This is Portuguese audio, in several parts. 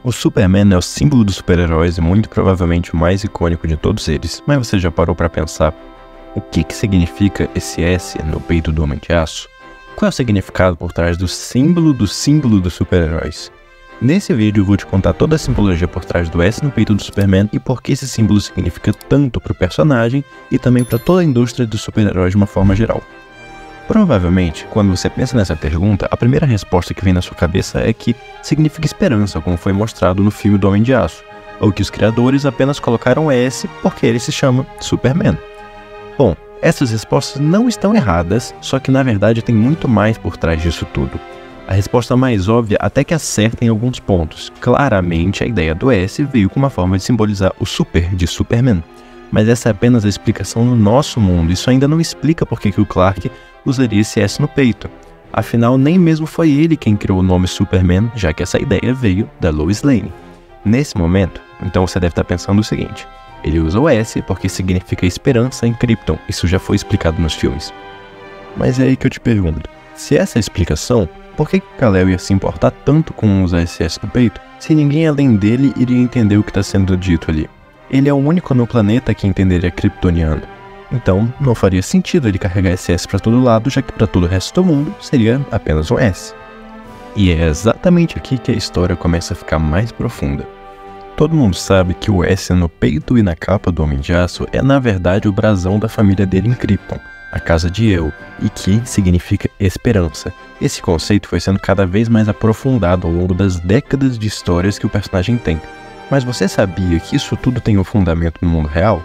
O Superman é o símbolo dos super-heróis e muito provavelmente o mais icônico de todos eles, mas você já parou para pensar o que significa esse S no peito do Homem de Aço? Qual é o significado por trás do símbolo dos super-heróis? Nesse vídeo eu vou te contar toda a simbologia por trás do S no peito do Superman e por que esse símbolo significa tanto para o personagem e também para toda a indústria dos super-heróis de uma forma geral. Provavelmente, quando você pensa nessa pergunta, a primeira resposta que vem na sua cabeça é que significa esperança, como foi mostrado no filme do Homem de Aço, ou que os criadores apenas colocaram S porque ele se chama Superman. Bom, essas respostas não estão erradas, só que na verdade tem muito mais por trás disso tudo. A resposta mais óbvia até que acerta em alguns pontos. Claramente a ideia do S veio com uma forma de simbolizar o super de Superman. Mas essa é apenas a explicação no nosso mundo, isso ainda não explica por que o Clark usaria esse S no peito. Afinal, nem mesmo foi ele quem criou o nome Superman, já que essa ideia veio da Lois Lane. Nesse momento, então você deve estar pensando o seguinte: ele usa o S porque significa esperança em Krypton, isso já foi explicado nos filmes. Mas é aí que eu te pergunto, se essa é a explicação, por que Kal-El ia se importar tanto com usar esse S no peito, se ninguém além dele iria entender o que está sendo dito ali? Ele é o único no planeta que entenderia kryptoniano. Então, não faria sentido ele carregar esse S para todo lado, já que para todo o resto do mundo seria apenas um S. E é exatamente aqui que a história começa a ficar mais profunda. Todo mundo sabe que o S no peito e na capa do Homem de Aço é na verdade o brasão da família dele em Krypton, a casa de El, e que significa esperança. Esse conceito foi sendo cada vez mais aprofundado ao longo das décadas de histórias que o personagem tem. Mas você sabia que isso tudo tem um fundamento no mundo real?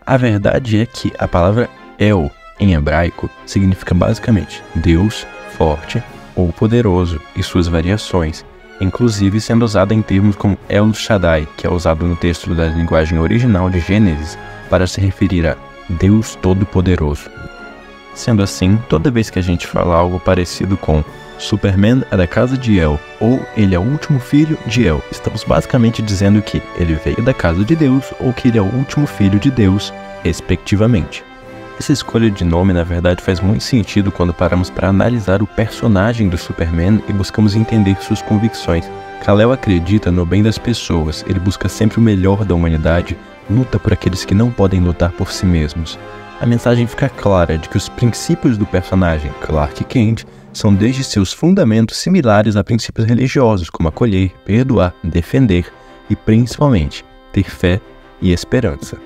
A verdade é que a palavra El, em hebraico, significa basicamente Deus forte ou poderoso e suas variações, inclusive sendo usada em termos como El Shaddai, que é usado no texto da linguagem original de Gênesis para se referir a Deus Todo-Poderoso. Sendo assim, toda vez que a gente fala algo parecido com Superman é da casa de El, ou ele é o último filho de El, estamos basicamente dizendo que ele veio da casa de Deus ou que ele é o último filho de Deus, respectivamente. Essa escolha de nome na verdade faz muito sentido quando paramos para analisar o personagem do Superman e buscamos entender suas convicções. Kal-El acredita no bem das pessoas, ele busca sempre o melhor da humanidade, luta por aqueles que não podem lutar por si mesmos. A mensagem fica clara de que os princípios do personagem, Clark Kent, são desde seus fundamentos similares a princípios religiosos, como acolher, perdoar, defender e, principalmente, ter fé e esperança.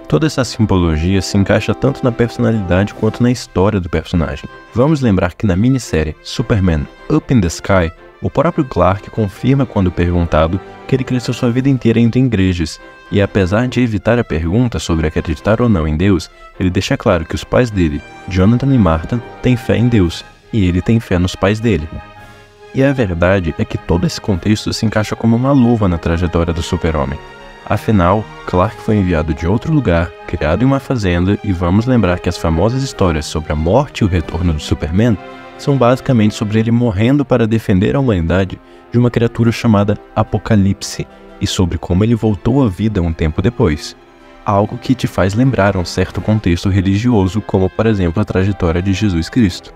Toda essa simbologia se encaixa tanto na personalidade quanto na história do personagem. Vamos lembrar que na minissérie Superman Up in the Sky, o próprio Clark confirma quando perguntado que ele cresceu sua vida inteira indo em igrejas, e apesar de evitar a pergunta sobre acreditar ou não em Deus, ele deixa claro que os pais dele, Jonathan e Martha, têm fé em Deus, e ele tem fé nos pais dele. E a verdade é que todo esse contexto se encaixa como uma luva na trajetória do super-homem. Afinal, Clark foi enviado de outro lugar, criado em uma fazenda, e vamos lembrar que as famosas histórias sobre a morte e o retorno do Superman são basicamente sobre ele morrendo para defender a humanidade de uma criatura chamada Apocalipse, e sobre como ele voltou à vida um tempo depois. Algo que te faz lembrar um certo contexto religioso, como por exemplo a trajetória de Jesus Cristo.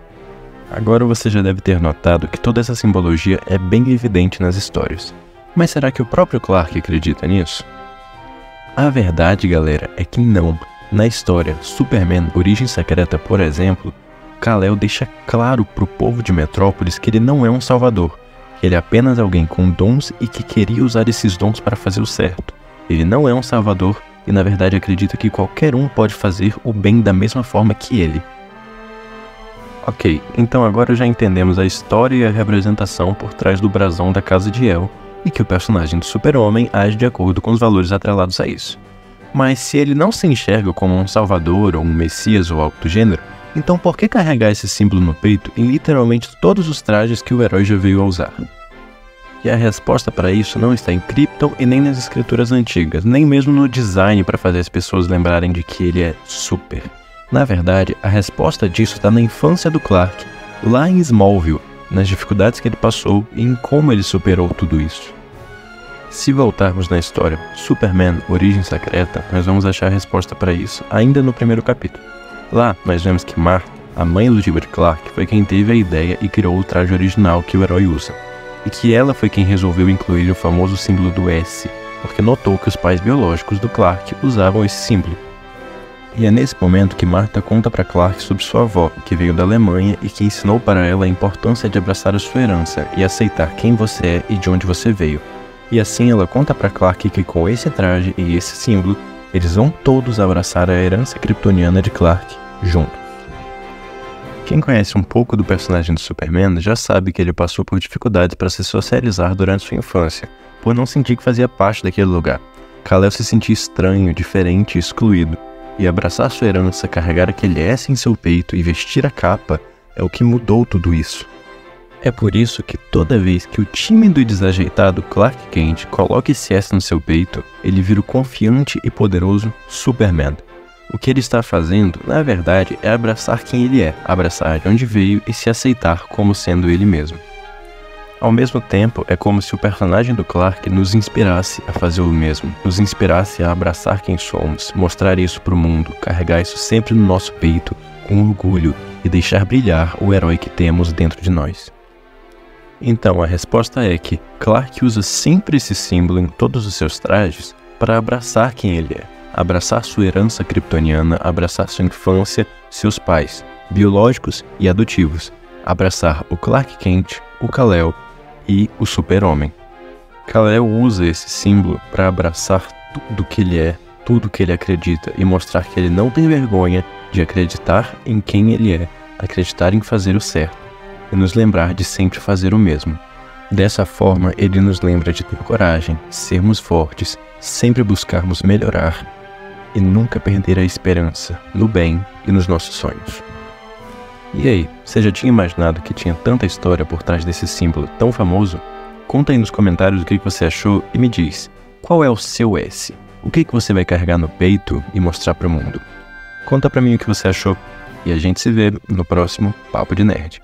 Agora você já deve ter notado que toda essa simbologia é bem evidente nas histórias. Mas será que o próprio Clark acredita nisso? A verdade, galera, é que não. Na história Superman Origem Secreta, por exemplo, Kal-El deixa claro pro povo de Metrópolis que ele não é um salvador, que ele é apenas alguém com dons e que queria usar esses dons para fazer o certo. Ele não é um salvador e na verdade acredita que qualquer um pode fazer o bem da mesma forma que ele. Ok, então agora já entendemos a história e a representação por trás do brasão da casa de El e que o personagem do Super-Homem age de acordo com os valores atrelados a isso. Mas se ele não se enxerga como um salvador ou um messias ou algo do gênero, então por que carregar esse símbolo no peito em literalmente todos os trajes que o herói já veio a usar? E a resposta para isso não está em Krypton e nem nas escrituras antigas, nem mesmo no design para fazer as pessoas lembrarem de que ele é super. Na verdade, a resposta disso está na infância do Clark, lá em Smallville, nas dificuldades que ele passou e em como ele superou tudo isso. Se voltarmos na história Superman Origem Secreta, nós vamos achar a resposta para isso ainda no primeiro capítulo. Lá, nós vemos que Martha, a mãe do Gilbert Clark, foi quem teve a ideia e criou o traje original que o herói usa. e que ela foi quem resolveu incluir o famoso símbolo do S, porque notou que os pais biológicos do Clark usavam esse símbolo. E é nesse momento que Martha conta para Clark sobre sua avó, que veio da Alemanha e que ensinou para ela a importância de abraçar a sua herança e aceitar quem você é e de onde você veio. E assim ela conta para Clark que com esse traje e esse símbolo, eles vão todos abraçar a herança kryptoniana de Clark juntos. Quem conhece um pouco do personagem do Superman já sabe que ele passou por dificuldades para se socializar durante sua infância, por não sentir que fazia parte daquele lugar. Kal-El se sentia estranho, diferente e excluído, e abraçar sua herança, carregar aquele S em seu peito e vestir a capa é o que mudou tudo isso. É por isso que toda vez que o tímido e desajeitado Clark Kent coloca esse S no seu peito, ele vira o confiante e poderoso Superman. O que ele está fazendo, na verdade, é abraçar quem ele é, abraçar de onde veio e se aceitar como sendo ele mesmo. Ao mesmo tempo, é como se o personagem do Clark nos inspirasse a fazer o mesmo, nos inspirasse a abraçar quem somos, mostrar isso para o mundo, carregar isso sempre no nosso peito, com orgulho, e deixar brilhar o herói que temos dentro de nós. Então, a resposta é que Clark usa sempre esse símbolo em todos os seus trajes para abraçar quem ele é, abraçar sua herança kryptoniana, abraçar sua infância, seus pais, biológicos e adotivos, abraçar o Clark Kent, o Kal-El e o Super-Homem. Kal-El usa esse símbolo para abraçar tudo que ele é, tudo que ele acredita e mostrar que ele não tem vergonha de acreditar em quem ele é, acreditar em fazer o certo e nos lembrar de sempre fazer o mesmo. Dessa forma, ele nos lembra de ter coragem, sermos fortes, sempre buscarmos melhorar e nunca perder a esperança no bem e nos nossos sonhos. E aí, você já tinha imaginado que tinha tanta história por trás desse símbolo tão famoso? Conta aí nos comentários o que você achou e me diz, qual é o seu S? O que você vai carregar no peito e mostrar para o mundo? Conta pra mim o que você achou e a gente se vê no próximo Papo de Nerd.